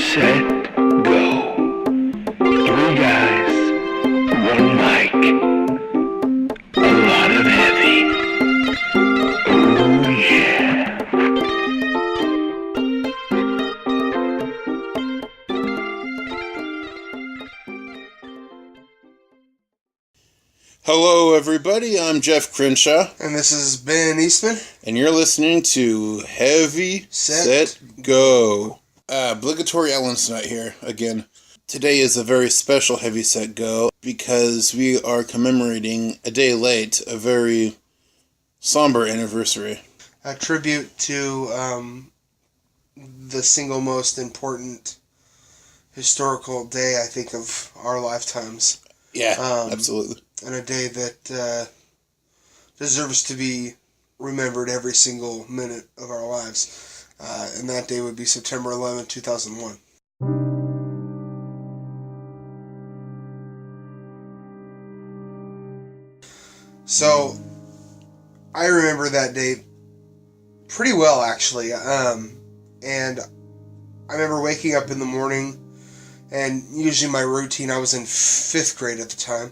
set, go. Three guys, one mic, a lot of heavy. Oh yeah. Hello, everybody. I'm Geoff Crenshaw, And this is Ben Eastman. and you're listening to Heavy Set Go. Obligatory Ellen's night here again. Today is a very special Heavy Set Go because we are commemorating a day late, a very somber anniversary. A tribute to the single most important historical day, I think, of our lifetimes. Yeah, absolutely. And a day that deserves to be remembered every single minute of our lives. And that day would be September 11, 2001. So, I remember that day pretty well, actually. And I remember waking up in the morning, and usually my routine, I was in 5th grade at the time.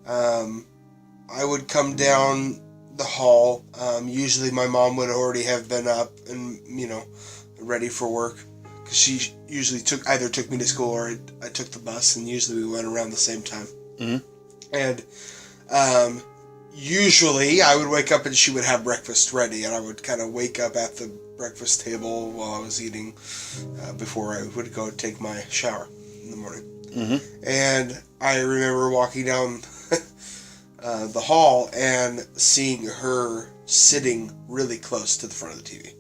I would come down the hall. Usually my mom would already have been up and, ready for work. Because she usually either took me to school or I took the bus, and usually we went around the same time. Mm-hmm. And usually I would wake up and she would have breakfast ready, and I would kind of wake up at the breakfast table while I was eating before I would go take my shower in the morning. Mm-hmm. And I remember walking down the hall and seeing her sitting really close to the front of the TV.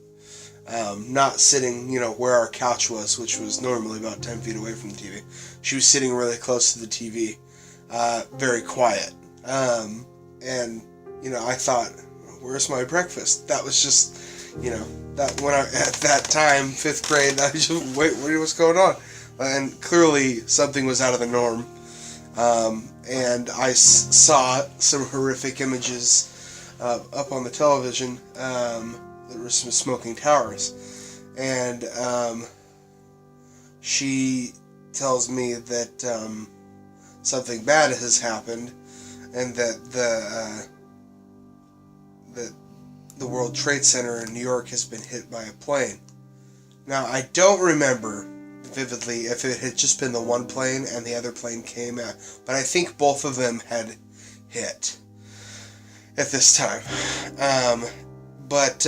Not sitting, where our couch was, which was normally about 10 feet away from the TV. She was sitting really close to the TV, very quiet. And, I thought, where's my breakfast? That was just, that when at that time, 5th grade, I just, wait, what's going on? And clearly something was out of the norm. And I saw some horrific images up on the television. There were some smoking towers. And she tells me that something bad has happened, and that the World Trade Center in New York has been hit by a plane. Now, I don't remember vividly if it had just been the one plane and the other plane came out, but I think both of them had hit at this time. But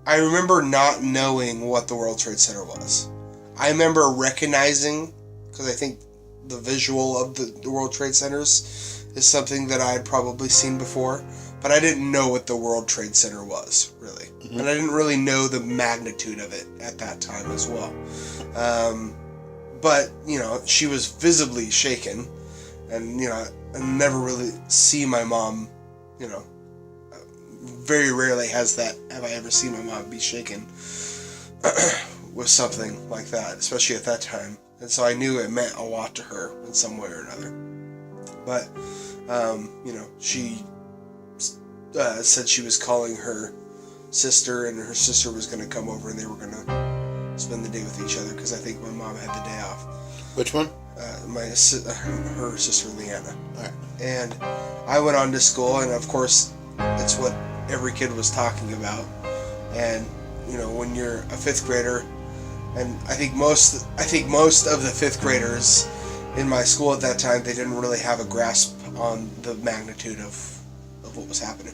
I remember not knowing what the World Trade Center was. I remember recognizing, because I think the visual of the World Trade Centers is something that I had probably seen before, but I didn't know what the World Trade Center was, really. Mm-hmm. And I didn't really know the magnitude of it at that time as well. But, she was visibly shaken. And, I never really see my mom, very rarely have I ever seen my mom be shaken with something like that, especially at that time. And so I knew it meant a lot to her in some way or another. But, she said she was calling her sister, and her sister was going to come over, and they were going to spend the day with each other, because I think my mom had the day off. Which one? Her sister Leanna. All right. And I went on to school, and of course, that's what every kid was talking about. And when you're a 5th grader, and I think most of the 5th graders in my school at that time, they didn't really have a grasp on the magnitude of what was happening.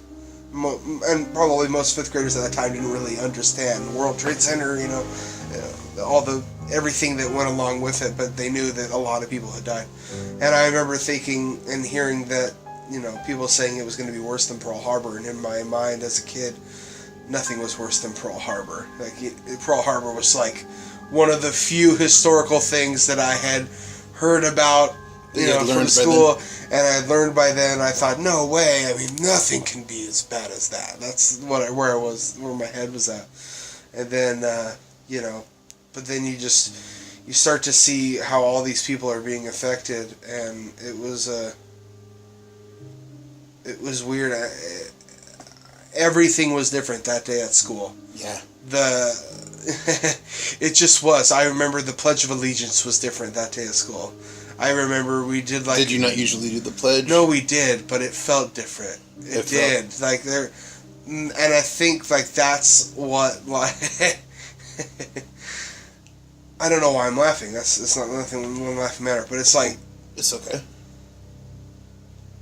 And probably most 5th graders at that time didn't really understand the World Trade Center, everything that went along with it, but they knew that a lot of people had died. And I remember thinking and hearing that, people saying it was going to be worse than Pearl Harbor, and in my mind as a kid, nothing was worse than Pearl Harbor. Pearl Harbor was like one of the few historical things that I had heard about, from school, and I learned by then. I thought, no way. I mean, nothing can be as bad as that. That's where my head was at. And then, but then you start to see how all these people are being affected, and it was weird. Everything was different that day at school. Yeah. it just was. I remember the Pledge of Allegiance was different that day at school. I remember we did like... Did you not usually do the pledge? No, we did, but it felt different. It did. Like, there... And I think, like, that's what, like... I don't know why I'm laughing. It's not nothing one laughing matter, but it's like... It's okay.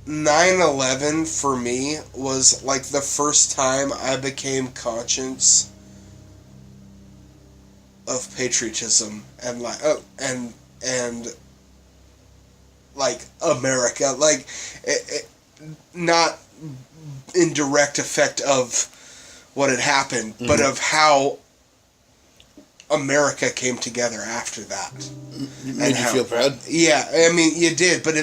9/11 for me was like the first time I became conscious of patriotism and like and like America, like not in direct effect of what had happened, but of how America came together after that. Made you feel proud? Yeah, I mean, you did, but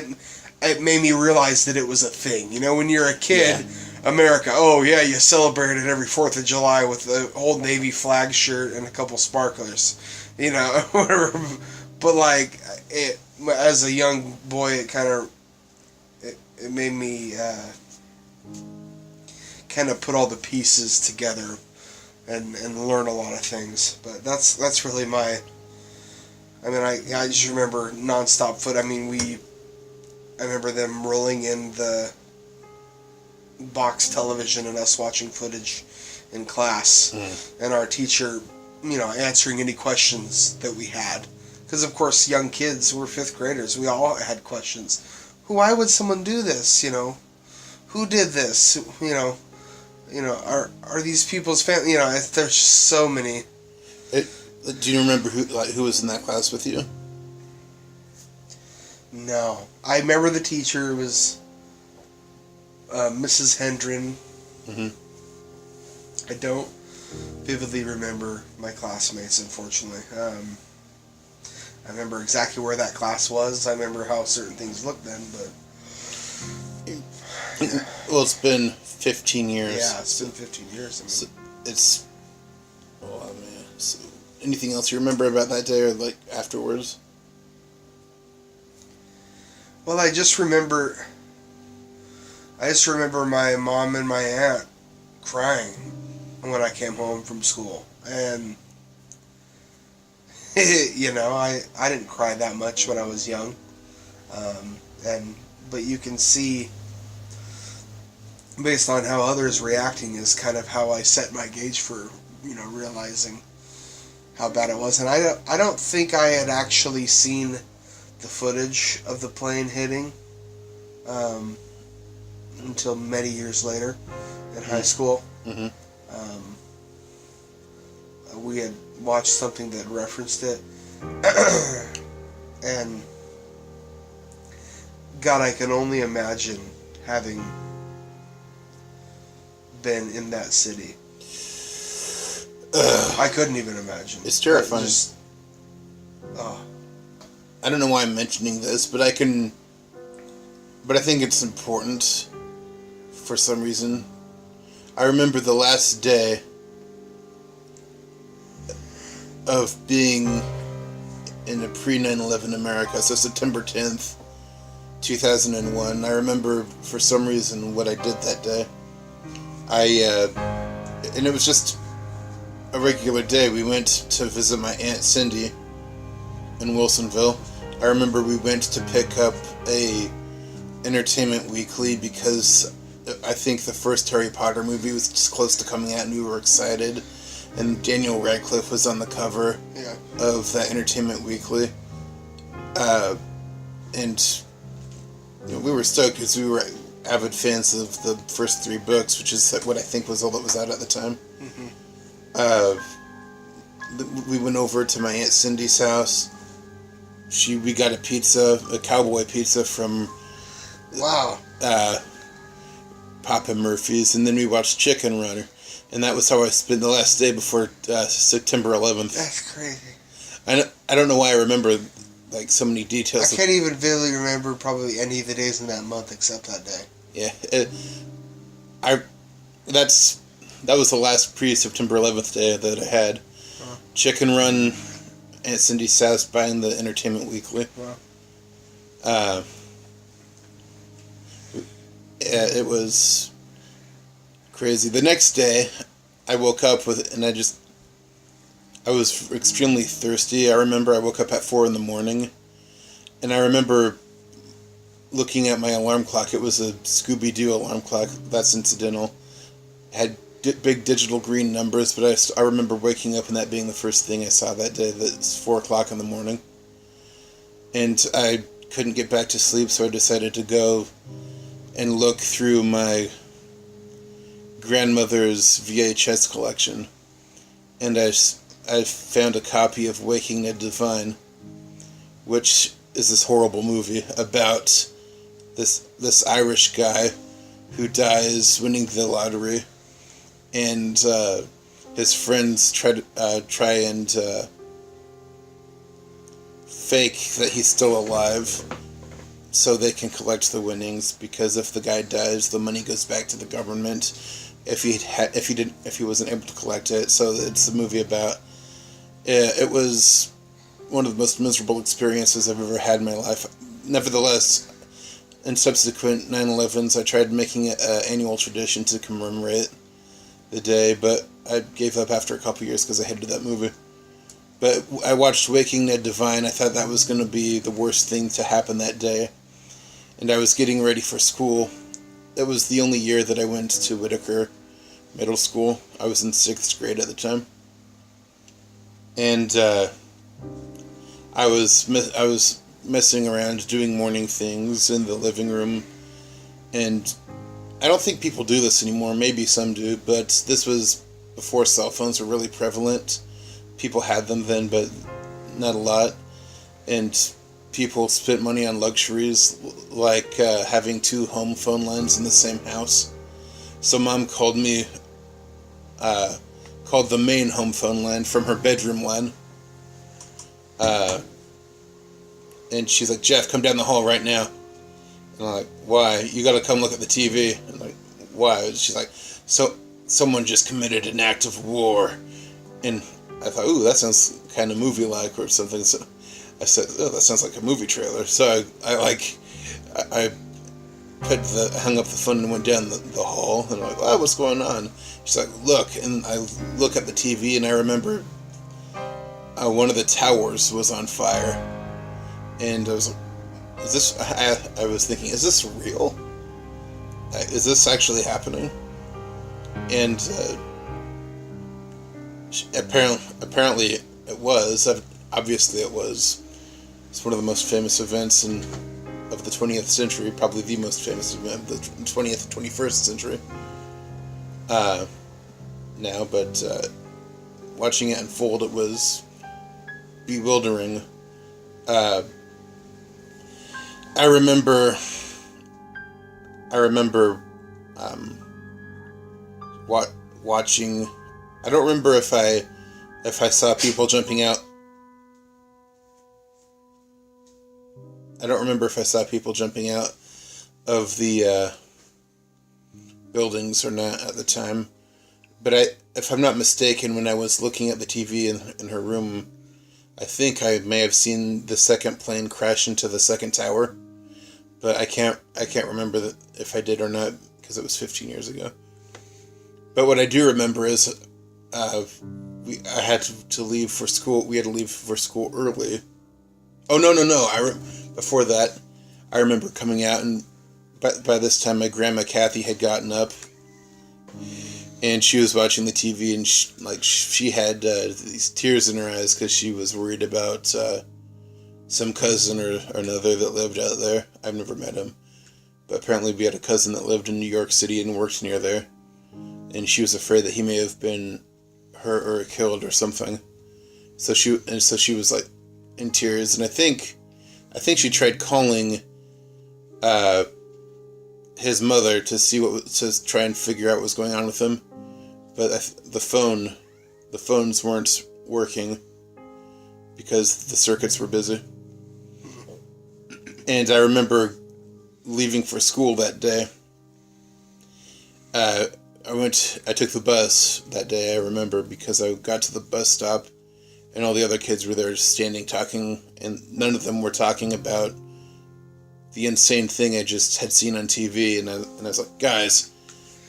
it made me realize that it was a thing. You know, when you're a kid, America, oh yeah, you celebrate it every 4th of July with the Old Navy flag shirt and a couple sparklers. You know, whatever. But like, it, as a young boy, it kind of, it made me kind of put all the pieces together and learn a lot of things. But that's really my, I mean, I just remember nonstop foot. I mean, I remember them rolling in the box television and us watching footage in class, and our teacher, you know, answering any questions that we had. Because, of course, young kids, we're 5th graders, we all had questions. Why would someone do this, you know? Who did this? You know, are these people's family? You know, there's just so many. Do you remember who was in that class with you? No. I remember the teacher was Mrs. Hendren. I don't vividly remember my classmates, unfortunately. I remember exactly where that class was. I remember how certain things looked then, but... Well, it's been 15 years. Yeah, it's been 15 years. I mean. So it's... Oh, man. So, anything else you remember about that day or, like, afterwards? Well, I just remember my mom and my aunt crying when I came home from school. And, you know, I didn't cry that much when I was young. But you can see, based on how others reacting, is kind of how I set my gauge for, you know, realizing how bad it was. And I don't think I had actually seen the footage of the plane hitting until many years later in high school. We had watched something that referenced it, and God, I can only imagine having been in that city. I couldn't even imagine. It's terrifying. I don't know why I'm mentioning this, but I think it's important for some reason. I remember the last day of being in a pre-9/11 America, so September 10th, 2001. I remember, for some reason, what I did that day. And it was just a regular day. We went to visit my Aunt Cindy in Wilsonville. I remember we went to pick up a Entertainment Weekly because I think the first Harry Potter movie was just close to coming out and we were excited. And Daniel Radcliffe was on the cover of that Entertainment Weekly. And you know, we were stoked because we were avid fans of the first 3 books, which is what I think was all that was out at the time. We went over to my Aunt Cindy's house. We got a cowboy pizza from Papa Murphy's, and then we watched Chicken Runner, and that was how I spent the last day before September 11th. That's crazy. I don't know why I remember like so many details. I can't even vividly remember probably any of the days in that month except that day. Yeah, that was the last pre-September 11th day that I had. Chicken Run, Aunt Cindy's house, buying the Entertainment Weekly. Wow. It was crazy. The next day, I woke up with, and I was extremely thirsty. I remember I woke up at 4 in the morning, and I remember looking at my alarm clock. It was a Scooby-Doo alarm clock. That's incidental. It had big digital green numbers, but I remember waking up and that being the first thing I saw that day. That it's 4 o'clock in the morning. And I couldn't get back to sleep, so I decided to go and look through my grandmother's VHS collection. And I found a copy of Waking Ned Devine, which is this horrible movie about this Irish guy who dies winning the lottery, and his friends try and fake that he's still alive so they can collect the winnings, because if the guy dies, the money goes back to the government if he wasn't able to collect it. So it's a movie about it was one of the most miserable experiences I've ever had in my life. Nevertheless, in subsequent 9/11s, I tried making it an annual tradition to commemorate the day, but I gave up after a couple years because I hated that movie. But I watched Waking Ned Devine. I thought that was going to be the worst thing to happen that day. And I was getting ready for school. It was the only year that I went to Whitaker Middle School. I was in 6th grade at the time. And I was messing around doing morning things in the living room. And I don't think people do this anymore. Maybe some do. But this was before cell phones were really prevalent. People had them then, but not a lot. And people spent money on luxuries, like having 2 home phone lines in the same house. So Mom called the main home phone line from her bedroom line. And she's like, "Geoff, come down the hall right now." And I'm like, "Why? You gotta come look at the TV." I'm like, "Why?" She's like, "So someone just committed an act of war." And I thought, "Ooh, that sounds kind of movie-like or something." So I said, "Oh, that sounds like a movie trailer." So I hung up the phone and went down the hall, and I'm like, "Oh, what's going on?" She's like, "Look," and I look at the TV, and I remember one of the towers was on fire, and I was like, "Is this?" I was thinking, "Is this real? Is this actually happening?" And apparently it was. Obviously it was. It's one of the most famous events of the 20th century, probably the most famous event of the 20th, 21st century. Now, but watching it unfold, it was bewildering. I remember watching. I don't remember if I saw people jumping out. I don't remember if I saw people jumping out of the buildings or not at the time. But if I'm not mistaken, when I was looking at the TV in her room, I think I may have seen the second plane crash into the second tower. But I can't remember if I did or not, because it was 15 years ago. But what I do remember is I had to leave for school. We had to leave for school early. Oh, no. Before that, I remember coming out, and by this time my grandma Kathy had gotten up, and she was watching the TV, and she had these tears in her eyes because she was worried about some cousin or another that lived out there. I've never met him, but apparently we had a cousin that lived in New York City and worked near there, and she was afraid that he may have been hurt or killed or something. So she was like in tears, and I think she tried calling his mother to try and figure out what was going on with him, but the phones weren't working because the circuits were busy. And I remember leaving for school that day. I took the bus that day, I remember, because I got to the bus stop and all the other kids were there standing talking, and none of them were talking about the insane thing I just had seen on TV. And I was like, "Guys,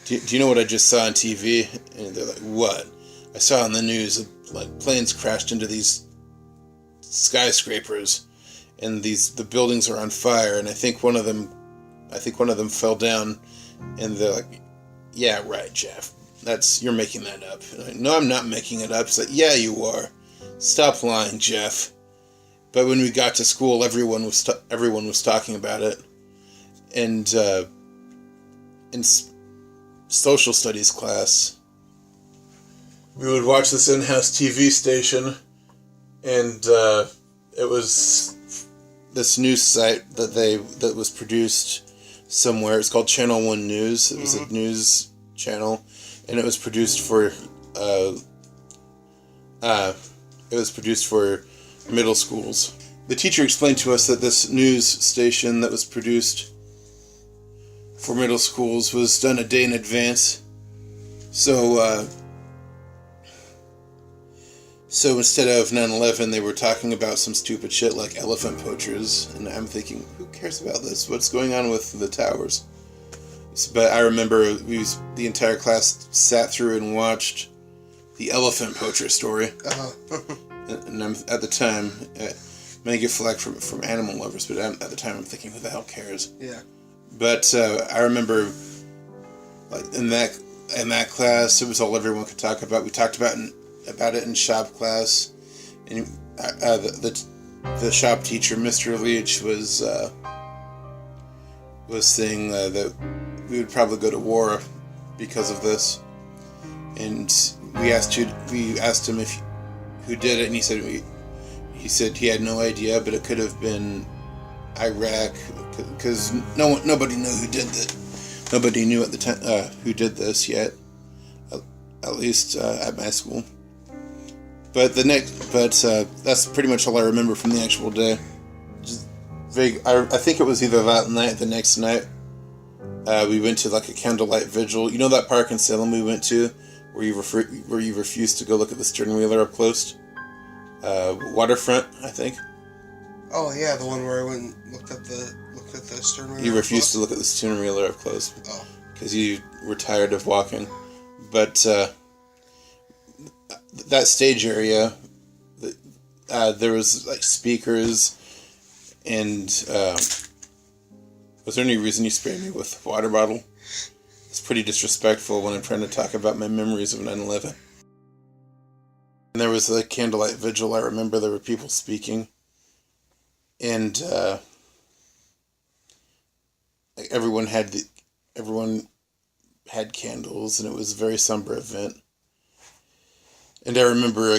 do you know what I just saw on TV?" And they're like, "What?" "I saw on the news like planes crashed into these skyscrapers, and the buildings are on fire, and I think one of them fell down, and they're like, "Yeah, right, Geoff. You're making that up." And I'm like, "No, I'm not making it up." It's like, "Yeah, you are. Stop lying, Geoff." But when we got to school, everyone was talking about it, and in social studies class, we would watch this in-house TV station, and it was this news site that was produced somewhere. It's called Channel One News. It was a news channel, and it was produced for middle schools. The teacher explained to us that this news station that was produced for middle schools was done a day in advance. So instead of 9/11, they were talking about some stupid shit like elephant poachers, and I'm thinking, who cares about this? What's going on with the towers? But I remember the entire class sat through and watched the elephant poacher story. And I'm, at the time, may get flack from animal lovers, but at the time I'm thinking, who the hell cares? Yeah. But I remember, like in that class, it was all everyone could talk about. We talked about it in shop class, and the shop teacher, Mr. Leach, was saying that we would probably go to war because of this, and we asked him who did it, and he said he had no idea, but it could have been Iraq, because nobody knew who did that. Nobody knew at the time who did this yet, at least at my school. But that's pretty much all I remember from the actual day. Just vague. I think it was either that night, the next night, we went to like a candlelight vigil. You know that park in Salem we went to, where you refused to go look at the stern wheeler up close? Waterfront, I think. Oh yeah, the one where I went and looked at the stern wheeler. You refused to look at the stern wheeler up close. Oh. Because you were tired of walking. But that stage area, there was like speakers, and was there any reason you sprayed me with a water bottle? It's pretty disrespectful when I'm trying to talk about my memories of 9/11. And there was a candlelight vigil. I remember there were people speaking, and everyone had candles, and it was a very somber event. And I remember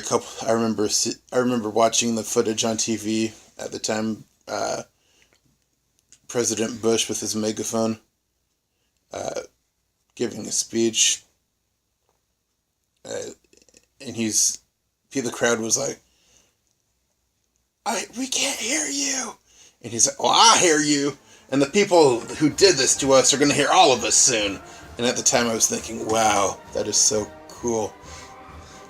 watching the footage on TV at the time. President Bush with his megaphone, giving a speech, and the crowd was like, "We can't hear you," and he's like, "Oh, I hear you, and the people who did this to us are going to hear all of us soon." And at the time, I was thinking, "Wow, that is so cool."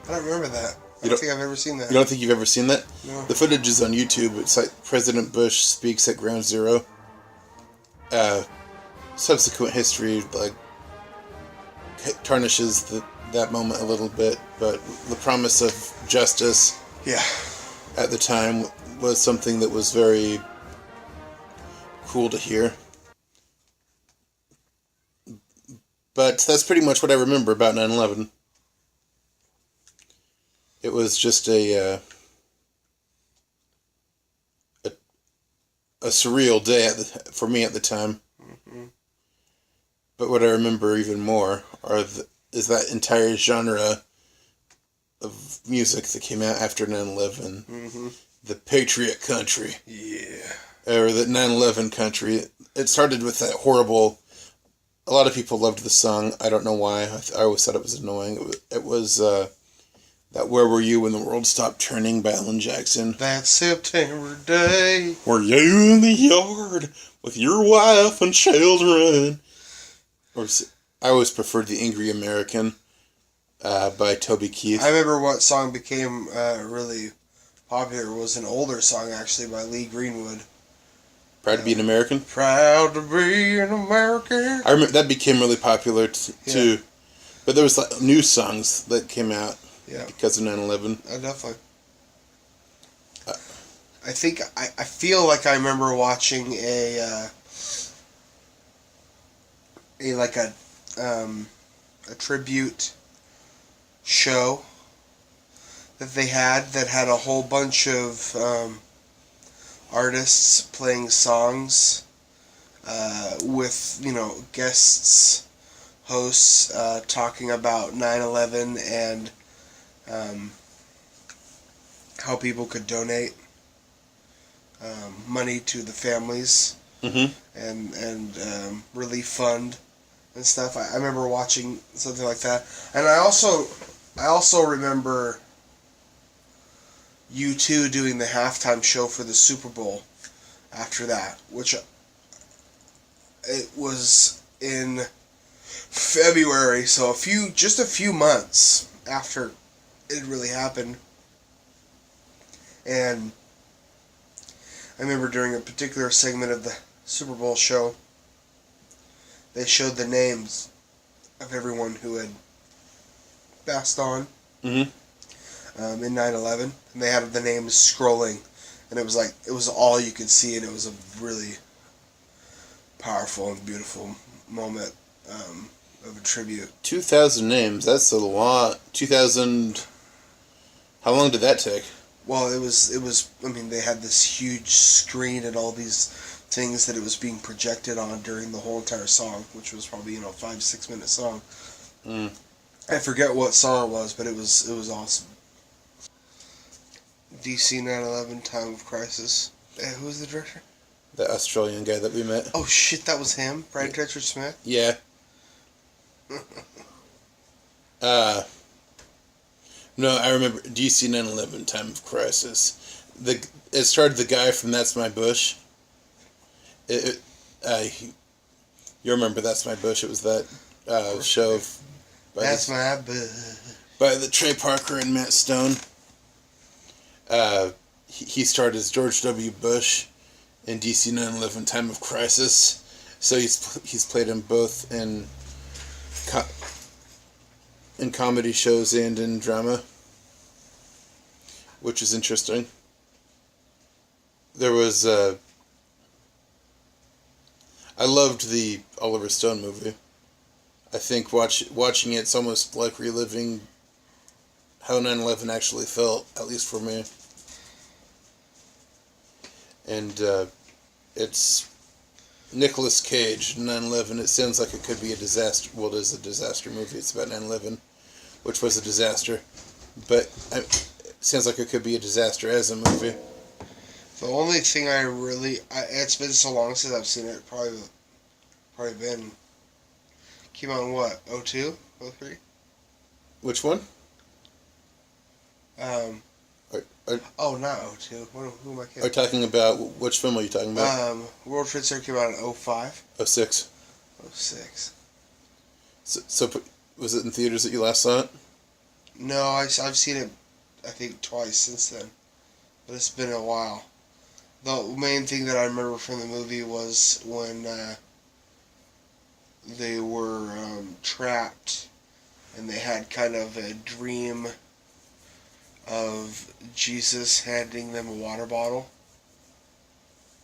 I don't remember that. I don't think I've ever seen that. You don't think you've ever seen that? No. The footage is on YouTube. It's like President Bush speaks at Ground Zero. Subsequent history like tarnishes that moment a little bit, but the promise of justice, at the time was something that was very cool to hear. But that's pretty much what I remember about 9/11. It was just a surreal day for me at the time. Mm-hmm. But what I remember even more is that entire genre of music that came out after 9/11. Mm-hmm. The Patriot Country. Yeah. Or the 9/11 Country. It started with that horrible... A lot of people loved the song. I don't know why. I always thought it was annoying. It was that "Where Were You When the World Stopped Turning" by Alan Jackson. That September day. Were you in the yard with your wife and children? Or I always preferred "The Angry American" by Toby Keith. I remember what song became really popular was an older song actually by Lee Greenwood. Proud to be an American? Proud to be an American. I remember that became really popular too. But there was like new songs that came out. Yeah. Because of 9/11. Definitely. I feel like I remember watching a tribute show that they had that had a whole bunch of artists playing songs with guests, hosts talking about 9/11 and how people could donate money to the families and relief fund and stuff. I remember watching something like that, and I also remember U2 doing the halftime show for the Super Bowl after that, which it was in February, so just a few months after it really happened. And I remember during a particular segment of the Super Bowl show, they showed the names of everyone who had passed on in 9/11, and they had the names scrolling, and it was all you could see, and it was a really powerful and beautiful moment of a tribute. 2,000 names. That's a lot. 2,000. How long did that take? Well, it was. I mean, they had this huge screen and all these things that it was being projected on during the whole entire song, which was probably 5-6 minute song. I forget what song it was, but it was awesome. DC 9/11 Time of Crisis. Who was the director? The Australian guy that we met. Oh shit, that was him, Brian Tetcher Smith. Yeah. No, I remember DC 9/11 Time of Crisis. It started the guy from That's My Bush. You remember That's My Bush? It was that show. That's My Bush. By the Trey Parker and Matt Stone. He starred as George W. Bush in DC 9/11 Time of Crisis. So he's played them both in comedy shows and in drama, which is interesting. There was I loved the Oliver Stone movie. I think watching it's almost like reliving how 9/11 actually felt, at least for me. And it's Nicolas Cage, 9/11. It sounds like it could be a disaster. Well, it is a disaster movie. It's about 9/11, which was a disaster. But it sounds like it could be a disaster as a movie. The only thing it's been so long since I've seen it. Probably been. Came out in what? 02? 03? Which one? Not 02. Who am I kidding? Are you talking about, which film are you talking about? World Trade Center came out in 05. 06. 06. So was it in theaters that you last saw it? No, I've seen it, I think, twice since then. But it's been a while. The main thing that I remember from the movie was when they were trapped and they had kind of a dream of Jesus handing them a water bottle.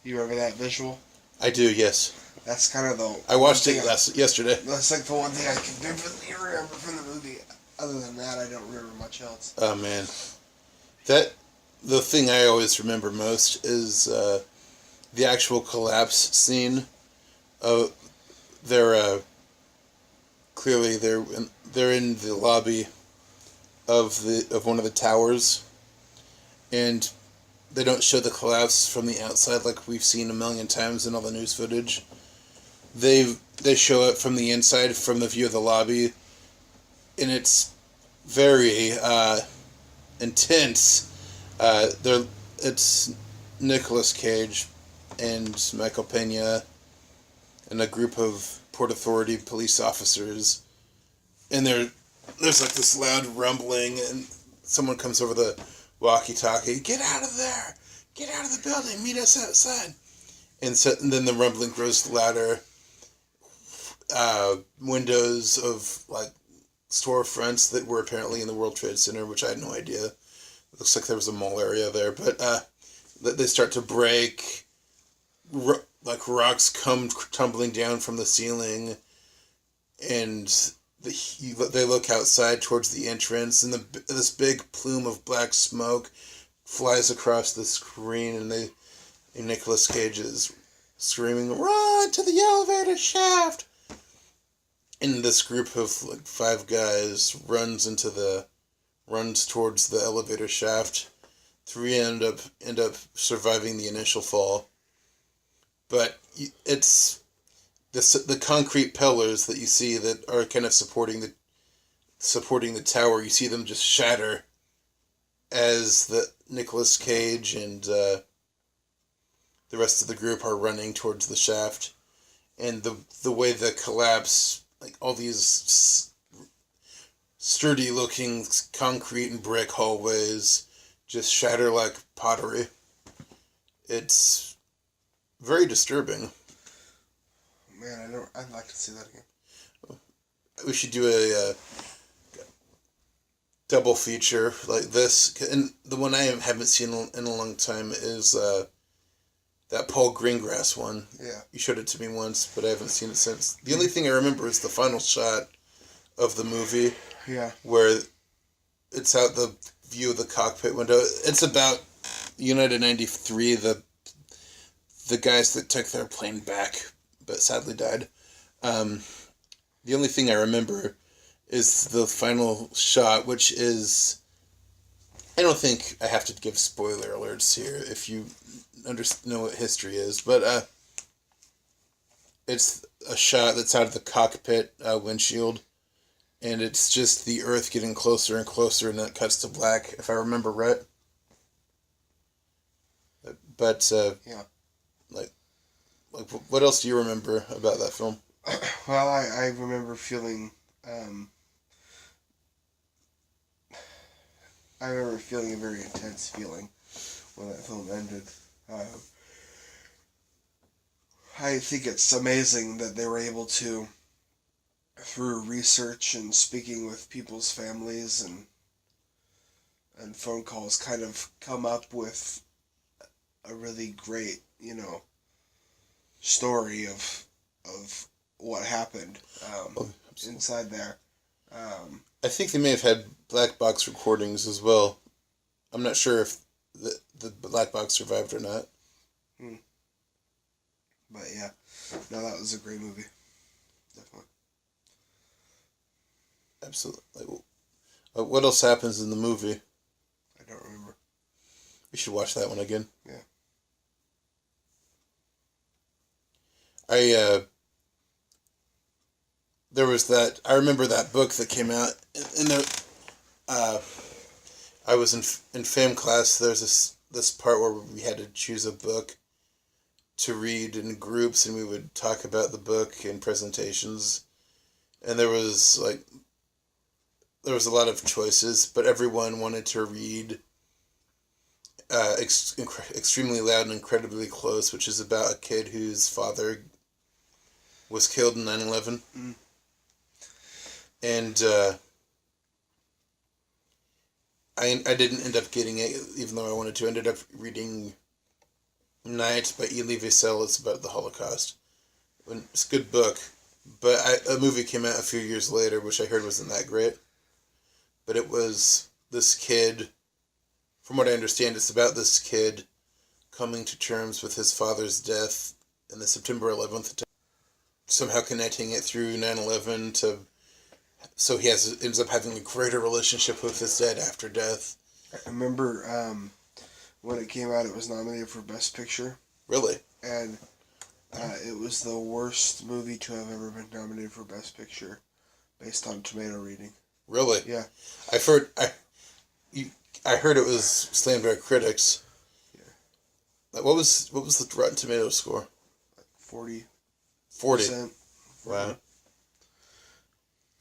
You remember that visual? I do, yes. That's kind of the... I watched it yesterday. That's like the one thing I can vividly remember from the movie. Other than that, I don't remember much else. Oh, man. The thing I always remember most is the actual collapse scene. Clearly they're in the lobby of one of the towers, and they don't show the collapse from the outside like we've seen a million times in all the news footage. They show it from the inside, from the view of the lobby, and it's very intense. It's Nicolas Cage and Michael Pena and a group of Port Authority police officers, and there's like this loud rumbling, and someone comes over the walkie-talkie, "Get out of there! Get out of the building! Meet us outside!" And then the rumbling grows louder. Windows of like storefronts that were apparently in the World Trade Center, which I had no idea. It looks like there was a mall area there, but they start to break. Like rocks come tumbling down from the ceiling, and they look outside towards the entrance, and this big plume of black smoke flies across the screen, and Nicolas Cage is screaming, "Run to the elevator shaft!" And this group of like 5 guys runs towards the elevator shaft. 3 end up surviving the initial fall, but it's the concrete pillars that you see that are kind of supporting the tower. You see them just shatter as the Nicolas Cage and the rest of the group are running towards the shaft, and the way the collapse, like all these sturdy looking concrete and brick hallways just shatter like pottery. It's very disturbing. Man, I'd like to see that again. We should do a double feature like this, and the one I haven't seen in a long time is that Paul Greengrass one. Yeah. You showed it to me once, but I haven't seen it since. The only thing I remember is the final shot of the movie. Yeah. Where it's out the view of the cockpit window. It's about United 93, the guys that took their plane back, but sadly died. The only thing I remember is the final shot, which is... I don't think I have to give spoiler alerts here if you know what history is, but it's a shot that's out of the cockpit windshield, and it's just the Earth getting closer and closer, and that cuts to black, if I remember right. But yeah, like what else do you remember about that film? Well, I remember feeling a very intense feeling when that film ended. I think it's amazing that they were able to, through research and speaking with people's families and phone calls, kind of come up with a really great, story of what happened inside there. I think they may have had black box recordings as well. I'm not sure if the black box survived or not. But yeah, no, that was a great movie. Definitely. Absolutely. What else happens in the movie? I don't remember. We should watch that one again. Yeah. There was that. I remember that book that came out, and there. I was in film class. There's this part where we had to choose a book to read in groups, and we would talk about the book in presentations, and there was a lot of choices, but everyone wanted to read Extremely Loud and Incredibly Close, which is about a kid whose father was killed in 9/11. And I didn't end up getting it, even though I wanted to. I ended up reading Night by Elie Wiesel. It's about the Holocaust. It's a good book, but a movie came out a few years later, which I heard wasn't that great. But it was this kid, from what I understand, it's about this kid coming to terms with his father's death in the September 11th attack, somehow connecting it through 9/11 so he ends up having a greater relationship with his dad after death. I remember when it came out, it was nominated for Best Picture. Really? And it was the worst movie to have ever been nominated for Best Picture, based on tomato reading. Really? Yeah. I heard it was slammed by critics. Yeah. What was the Rotten Tomatoes score? 40. 40. Wow.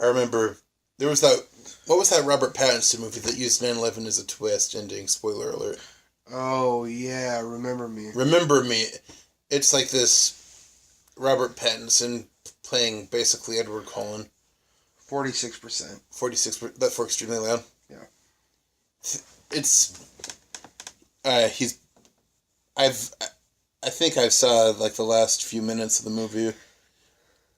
I remember there was that. What was that Robert Pattinson movie that used 9/11 as a twist ending? Spoiler alert. Oh yeah, Remember Me. Remember Me. It's like this Robert Pattinson playing basically Edward Cullen. 46%. 46%. That for extremely loud. Yeah. It's I think I saw like the last few minutes of the movie.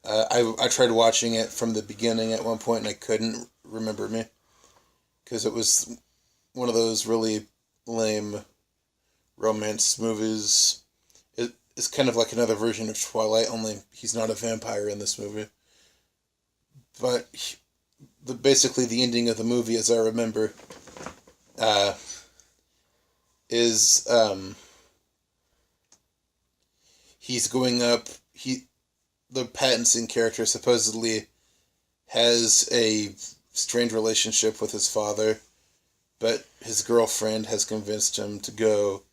I tried watching it from the beginning at one point and I couldn't remember me because it was one of those really lame romance movies. It's kind of like another version of Twilight, only he's not a vampire in this movie. But basically the ending of the movie, as I remember, is he's going up. The Pattinson character supposedly has a strained relationship with his father, but his girlfriend has convinced him to go.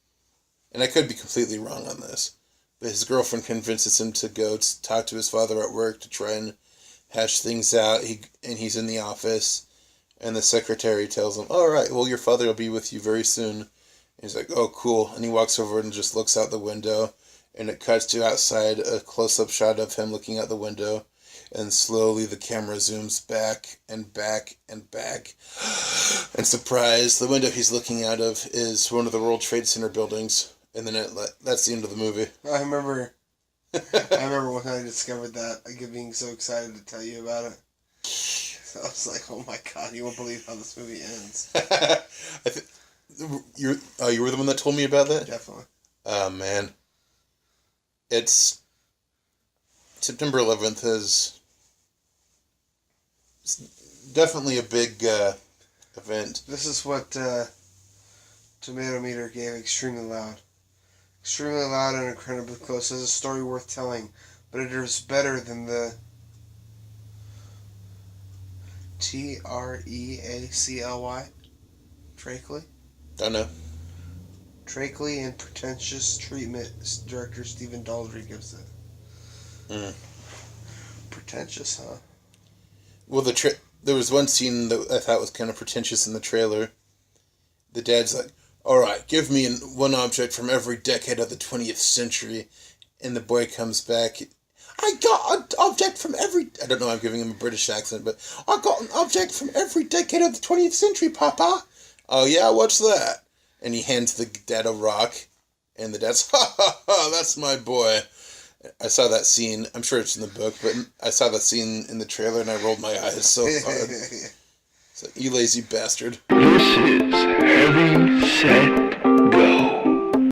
And I could be completely wrong on this, but his girlfriend convinces him to go to talk to his father at work to try and hash things out. He's in the office, and the secretary tells him, "All right, well, your father will be with you very soon." And he's like, "Oh, cool." And he walks over and just looks out the window, and it cuts to outside, a close-up shot of him looking out the window, and slowly the camera zooms back and back and back. And surprise, the window he's looking out of is one of the World Trade Center buildings. And then that's the end of the movie. I remember when I discovered that, like being so excited to tell you about it. So I was like, "Oh my god, you won't believe how this movie ends." You were the one that told me about that? Definitely. Oh man, it's September 11th is definitely a big event. This is what Tomato Meter gave Extremely Loud. Extremely Loud and incredibly close. It's a story worth telling, but it is better than the Treacly. Trackley? Don't know. Trackley and Pretentious Treatment director Stephen Daldry gives it. Pretentious, huh? Well, there was one scene that I thought was kind of pretentious in the trailer. The dad's like, "All right, give me one object from every decade of the 20th century." And the boy comes back, "I got an object from every..." I don't know, I'm giving him a British accent, but "I got an object from every decade of the 20th century, Papa." "Oh yeah, what's that?" And he hands the dad a rock, and the dad's, "Ha ha ha, that's my boy." I saw that scene, I'm sure it's in the book, but I saw that scene in the trailer and I rolled my eyes so hard. It's like, "You lazy bastard." This is Heavy Set